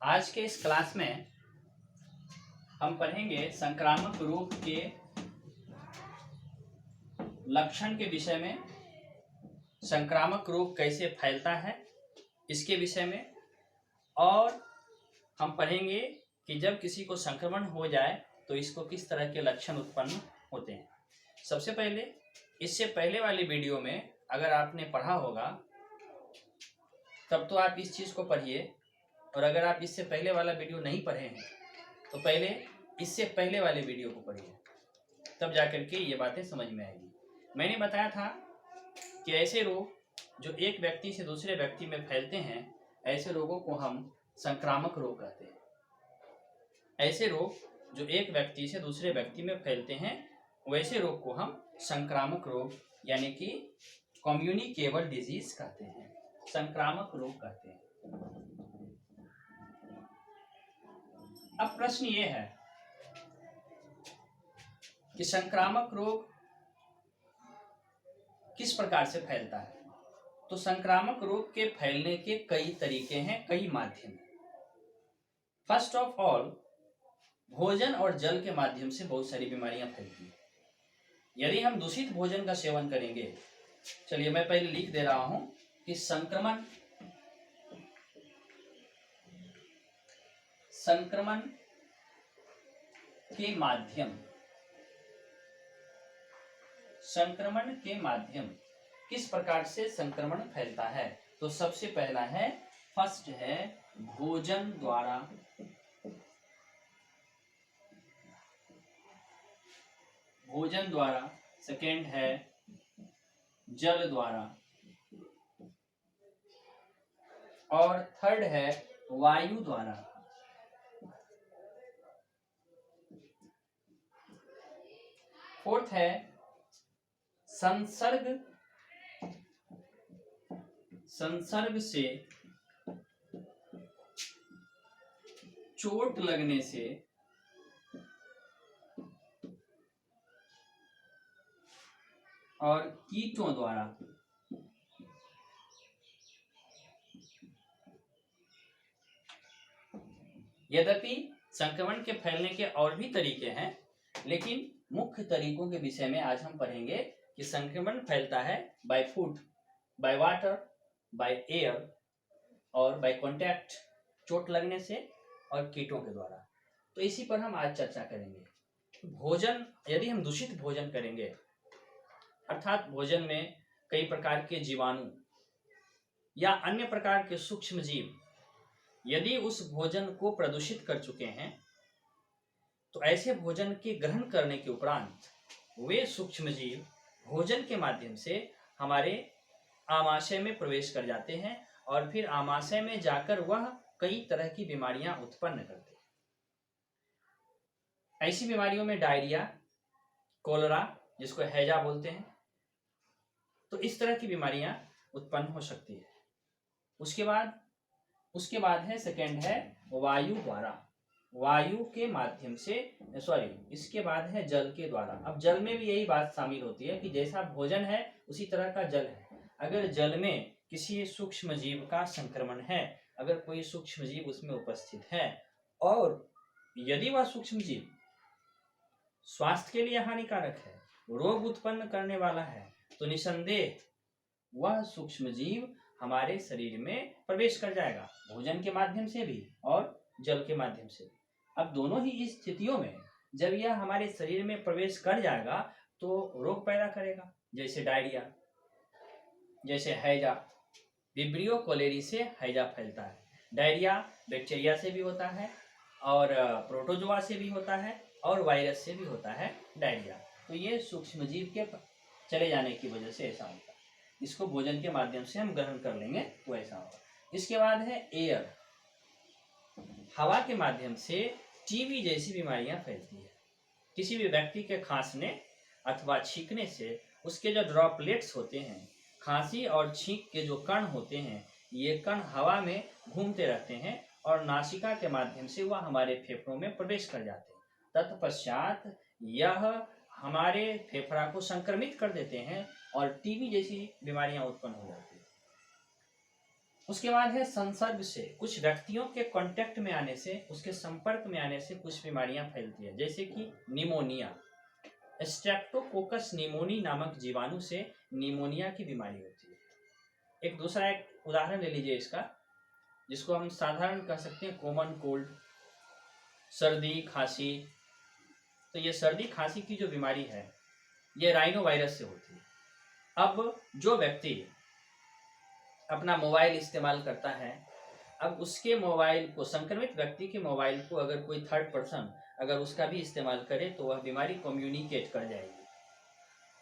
आज के इस क्लास में हम पढ़ेंगे संक्रामक रोग के लक्षण के विषय में, संक्रामक रोग कैसे फैलता है इसके विषय में, और हम पढ़ेंगे कि जब किसी को संक्रमण हो जाए तो इसको किस तरह के लक्षण उत्पन्न होते हैं। सबसे पहले, इससे पहले वाली वीडियो में अगर आपने पढ़ा होगा तब तो आप इस चीज़ को पढ़िए, और अगर आप इससे पहले वाला वीडियो नहीं पढ़े हैं तो पहले इससे पहले वाले वीडियो को पढ़िए, तब जाकर के ये बातें समझ में आएगी। मैंने बताया था कि ऐसे रोग जो एक व्यक्ति से दूसरे व्यक्ति में फैलते हैं, ऐसे रोगों को हम संक्रामक रोग कहते हैं। ऐसे रोग जो एक व्यक्ति से दूसरे व्यक्ति में फैलते हैं, वैसे रोग को हम संक्रामक रोग यानी कि कम्युनिकेबल डिजीज कहते हैं, संक्रामक रोग कहते हैं। अब प्रश्न ये है कि संक्रामक रोग किस प्रकार से फैलता है। तो संक्रामक रोग के फैलने के कई तरीके हैं, कई माध्यम। फर्स्ट ऑफ ऑल, भोजन और जल के माध्यम से बहुत सारी बीमारियां फैलती हैं। यदि हम दूषित भोजन का सेवन करेंगे, चलिए मैं पहले लिख दे रहा हूं कि संक्रमण के माध्यम किस प्रकार से संक्रमण फैलता है। तो सबसे पहला है, फर्स्ट है भोजन द्वारा, सेकेंड है जल द्वारा, और थर्ड है वायु द्वारा। फोर्थ है संसर्ग से, चोट लगने से, और कीटों द्वारा। यद्यपि संक्रमण के फैलने के और भी तरीके हैं, लेकिन मुख्य तरीकों के विषय में आज हम पढ़ेंगे कि संक्रमण फैलता है by food, by water, by air और बाय कॉन्टैक्ट, चोट लगने से और कीटों के द्वारा। तो इसी पर हम आज चर्चा करेंगे। भोजन, यदि हम दूषित भोजन करेंगे, अर्थात भोजन में कई प्रकार के जीवाणु या अन्य प्रकार के सूक्ष्म जीव यदि उस भोजन को प्रदूषित कर चुके हैं, तो ऐसे भोजन के ग्रहण करने के उपरांत वे सूक्ष्म जीव भोजन के माध्यम से हमारे आमाशय में प्रवेश कर जाते हैं, और फिर आमाशय में जाकर वह कई तरह की बीमारियां उत्पन्न करते हैं। ऐसी बीमारियों में डायरिया, कोलेरा जिसको हैजा बोलते हैं, तो इस तरह की बीमारियां उत्पन्न हो सकती है। उसके बाद है, सेकेंड है वायु द्वारा, वायु के माध्यम से, इसके बाद है जल के द्वारा। अब जल में भी यही बात शामिल होती है कि जैसा भोजन है उसी तरह का जल है। अगर जल में किसी सूक्ष्म जीव का संक्रमण है, अगर कोई सूक्ष्म जीव उसमें उपस्थित है, और यदि वह सूक्ष्म जीव स्वास्थ्य के लिए हानिकारक है, रोग उत्पन्न करने वाला है, तो निसंदेह वह सूक्ष्म जीव हमारे शरीर में प्रवेश कर जाएगा, भोजन के माध्यम से भी और जल के माध्यम से भी। अब दोनों ही स्थितियों में जब यह हमारे शरीर में प्रवेश कर जाएगा तो रोग पैदा करेगा, जैसे डायरिया, जैसे हैजा। विब्रियो कोलेरी से हैजा फैलता है। डायरिया बैक्टीरिया से भी होता है, और प्रोटोजोआ से भी होता है, और वायरस से भी होता है डायरिया। तो ये सूक्ष्म जीव के चले जाने की वजह से ऐसा होता है। इसको भोजन के माध्यम से हम ग्रहण कर लेंगे तो ऐसा होगा। इसके बाद है एयर, हवा के माध्यम से टीबी जैसी बीमारियां फैलती है। किसी भी व्यक्ति के खांसने अथवा छींकने से उसके जो ड्रॉपलेट्स होते हैं, खांसी और छींक के जो कण होते हैं, ये कण हवा में घूमते रहते हैं और नासिका के माध्यम से वह हमारे फेफड़ों में प्रवेश कर जाते हैं। तत्पश्चात यह हमारे फेफड़ा को संक्रमित कर देते हैं और टीबी जैसी बीमारियां उत्पन्न हो जाती है। उसके बाद है संसर्ग से, कुछ व्यक्तियों के कांटेक्ट में आने से, उसके संपर्क में आने से कुछ बीमारियां फैलती है, जैसे कि निमोनिया। स्ट्रेप्टोकोकस निमोनी नामक जीवाणु से निमोनिया की बीमारी होती है। एक दूसरा एक उदाहरण ले लीजिए इसका, जिसको हम साधारण कह सकते हैं कॉमन कोल्ड, सर्दी खांसी। तो ये सर्दी खांसी की जो बीमारी है ये राइनो वायरस से होती है। अब जो व्यक्ति अपना मोबाइल इस्तेमाल करता है, अब उसके मोबाइल को, संक्रमित व्यक्ति के मोबाइल को अगर कोई थर्ड पर्सन अगर उसका भी इस्तेमाल करे तो वह बीमारी कम्युनिकेट कर जाएगी।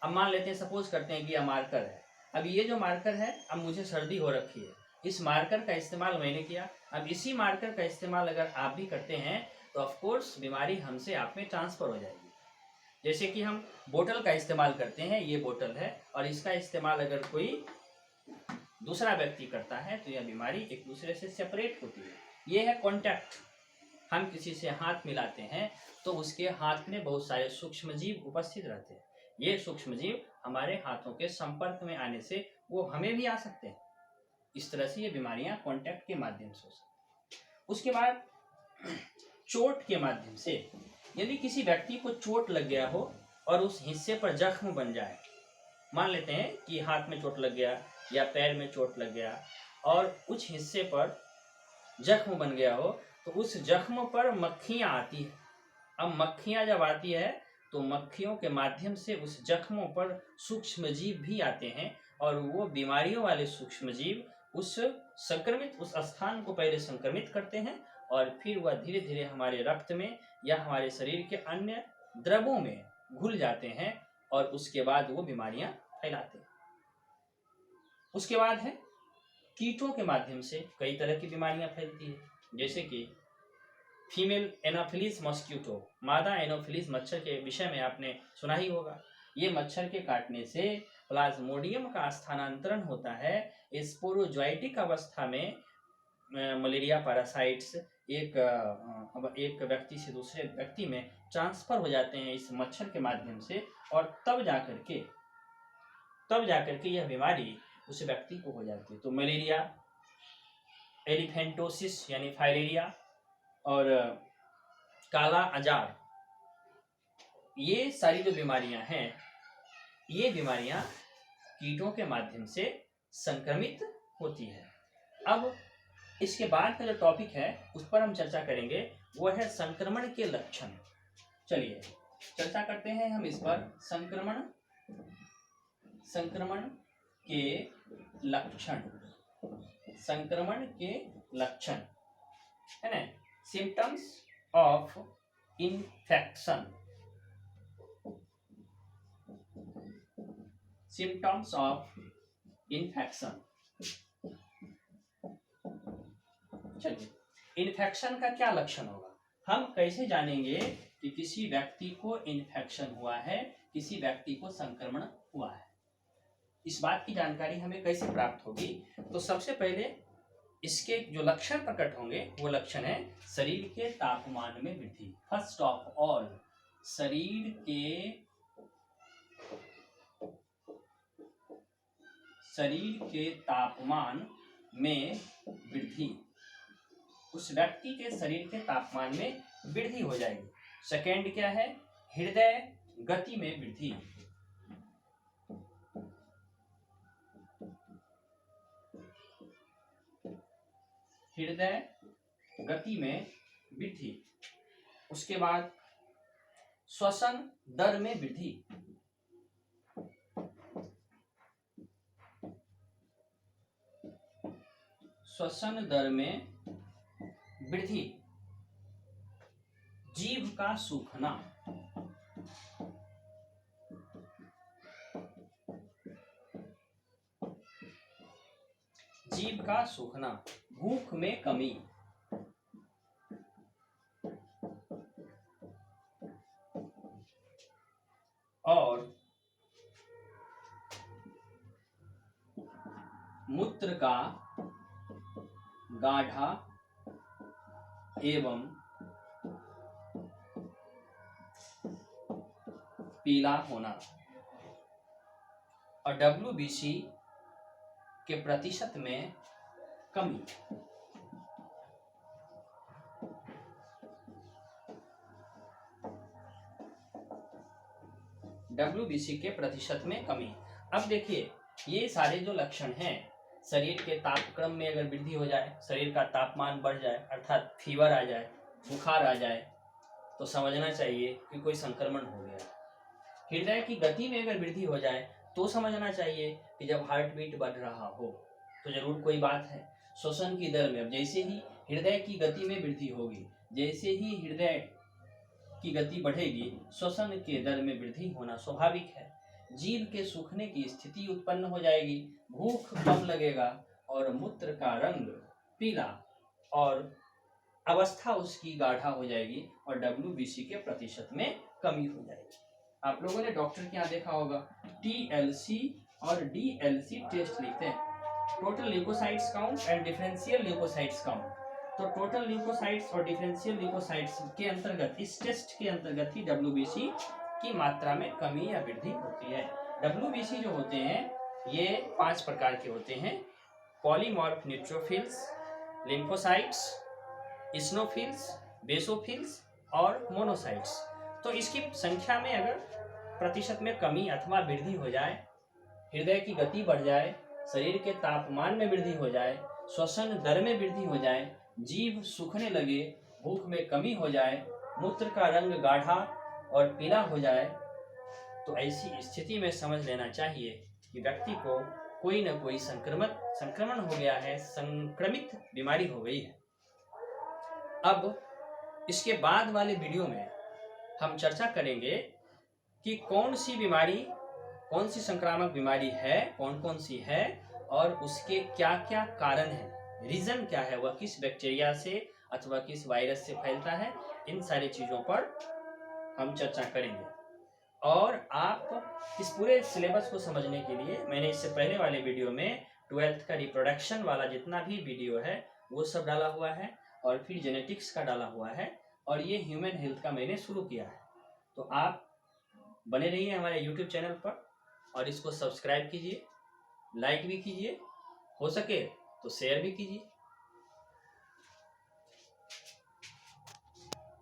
अब मान लेते हैं, सपोज करते हैं कि यह मार्कर है। अब ये जो मार्कर है, अब मुझे सर्दी हो रखी है, इस मार्कर का इस्तेमाल मैंने किया, अब इसी मार्कर का इस्तेमाल अगर आप भी करते हैं तो ऑफकोर्स बीमारी हमसे आप में ट्रांसफर हो जाएगी। जैसे कि हम बोतल का इस्तेमाल करते हैं, ये बोतल है और इसका इस्तेमाल अगर कोई दूसरा व्यक्ति करता है तो यह बीमारी एक दूसरे से सेपरेट होती है। ये है कॉन्टैक्ट। हम किसी से हाथ मिलाते हैं तो उसके हाथ में बहुत सारे सूक्ष्मजीव उपस्थित रहते हैं। ये सूक्ष्मजीव हमारे हाथों के संपर्क में आने से वो हमें भी आ सकते हैं। इस तरह से ये बीमारियां कॉन्टैक्ट के माध्यम से हो सकती हैं। उसके बाद चोट के माध्यम से, यदि किसी व्यक्ति को चोट लग गया हो और उस हिस्से पर जख्म बन जाए, मान लेते हैं कि हाथ में चोट लग गया या पैर में चोट लग गया और कुछ हिस्से पर जख्म बन गया हो, तो उस जख्म पर मक्खियां आती है। अब मक्खियां जब आती है तो मक्खियों के माध्यम से उस जख्मों पर सूक्ष्मजीव भी आते हैं और वो बीमारियों वाले सूक्ष्मजीव उस संक्रमित उस स्थान को पहले संक्रमित करते हैं और फिर वह धीरे धीरे हमारे रक्त में या हमारे शरीर के अन्य द्रवों में घुल जाते हैं और उसके बाद वो बीमारियां फैलाते हैं। उसके बाद है कीटों के माध्यम से कई तरह की बीमारियां फैलती है, जैसे कि फीमेल एनोफिलीज मॉस्किटो, मादा एनोफिलीज मच्छर के विषय में आपने सुना ही होगा। ये मच्छर के काटने से प्लाज्मोडियम का स्थानांतरण होता है। स्पोरोजोइटिक अवस्था में मलेरिया पैरासाइट्स एक व्यक्ति से दूसरे व्यक्ति में ट्रांसफर हो जाते हैं इस मच्छर के माध्यम से, और तब जाकर के यह बीमारी उस व्यक्ति को हो जाती है। तो मलेरिया, एलिफेंटोसिस यानी फाइलेरिया और काला अजार, ये सारी जो बीमारियां हैं, ये बीमारियां कीटों के माध्यम से संक्रमित होती है। अब इसके बाद का जो टॉपिक है उस पर हम चर्चा करेंगे, वो है संक्रमण के लक्षण। चलिए चर्चा करते हैं हम इस पर, संक्रमण के लक्षण, संक्रमण के लक्षण है ना, symptoms of infection, symptoms of infection. चलिए, इन्फेक्शन का क्या लक्षण होगा, हम कैसे जानेंगे कि किसी व्यक्ति को इन्फेक्शन हुआ है, किसी व्यक्ति को संक्रमण हुआ है, इस बात की जानकारी हमें कैसे प्राप्त होगी। तो सबसे पहले इसके जो लक्षण प्रकट होंगे वो लक्षण है शरीर के तापमान में वृद्धि। फर्स्ट ऑफ ऑल, शरीर के तापमान में वृद्धि, उस व्यक्ति के शरीर के तापमान में वृद्धि हो जाएगी। सेकेंड क्या है, हृदय गति में वृद्धि, हृदय गति में वृद्धि। उसके बाद श्वसन दर में वृद्धि, श्वसन दर में वृद्धि। जीभ का सूखना, जीभ का सूखना। भूख में कमी, और मूत्र का गाढ़ा एवं पीला होना। और WBC के प्रतिशत में कमी। WBC के प्रतिशत में कमी। अब देखिए ये सारे जो लक्षण हैं, शरीर के तापक्रम में अगर वृद्धि हो जाए, शरीर का तापमान बढ़ जाए अर्थात फीवर आ जाए, बुखार आ जाए, तो समझना चाहिए कि कोई संक्रमण हो गया। हृदय की गति में अगर वृद्धि हो जाए तो समझना चाहिए कि जब हार्ट बीट बढ़ रहा हो तो जरूर कोई बात है। श्वसन की दर में, अब जैसे ही हृदय की गति में वृद्धि होगी, जैसे ही हृदय की गति बढ़ेगी, श्वसन के दर में वृद्धि होना स्वाभाविक है। जीभ के सूखने की स्थिति उत्पन्न हो जाएगी, भूख कम लगेगा और मूत्र का रंग पीला और अवस्था उसकी गाढ़ा हो जाएगी और WBC के प्रतिशत में कमी हो जाएगी। आप लोगों ने डॉक्टर के यहाँ देखा होगा TLC और DLC टेस्ट लिखते हैं, total leukocytes count and differential leukocytes count. तो टोटल ल्यूकोसाइट्स और डिफरेंशियल ल्यूकोसाइट्स के अंतर्गत, इस टेस्ट के अंतर्गत ही WBC की मात्रा में कमी या वृद्धि होती है। WBC जो होते हैं ये 5 प्रकार के होते हैं, पॉलीमॉर्फ न्यूट्रोफिल्स, लिम्फोसाइट्स, इस्नोफिल्स, बेसोफिल्स और मोनोसाइट्स। तो इसकी संख्या में अगर प्रतिशत में कमी अथवा वृद्धि हो जाए, हृदय की गति बढ़ जाए, शरीर के तापमान में वृद्धि हो जाए, श्वसन दर में वृद्धि हो जाए, जीभ सूखने लगे, भूख में कमी हो जाए, मूत्र का रंग गाढ़ा और पीला हो जाए, तो ऐसी स्थिति में समझ लेना चाहिए कि व्यक्ति को कोई न कोई संक्रमण हो गया है, संक्रमित बीमारी हो गई है। अब इसके बाद वाले वीडियो में हम चर्चा करेंगे कि कौन सी बीमारी, कौन सी संक्रामक बीमारी है, कौन कौन सी है और उसके क्या क्या कारण हैं, रीजन क्या है, वह किस बैक्टीरिया से अथवा किस वायरस से फैलता है, इन सारी चीज़ों पर हम चर्चा करेंगे। और आप इस पूरे सिलेबस को समझने के लिए मैंने इससे पहले वाले वीडियो में 12th का रिप्रोडक्शन वाला जितना भी वीडियो है वो सब डाला हुआ है और फिर जेनेटिक्स का डाला हुआ है और ये ह्यूमन हेल्थ का मैंने शुरू किया है। तो आप बने रहिए हमारे YouTube चैनल पर और इसको सब्सक्राइब कीजिए, लाइक भी कीजिए, हो सके तो शेयर भी कीजिए।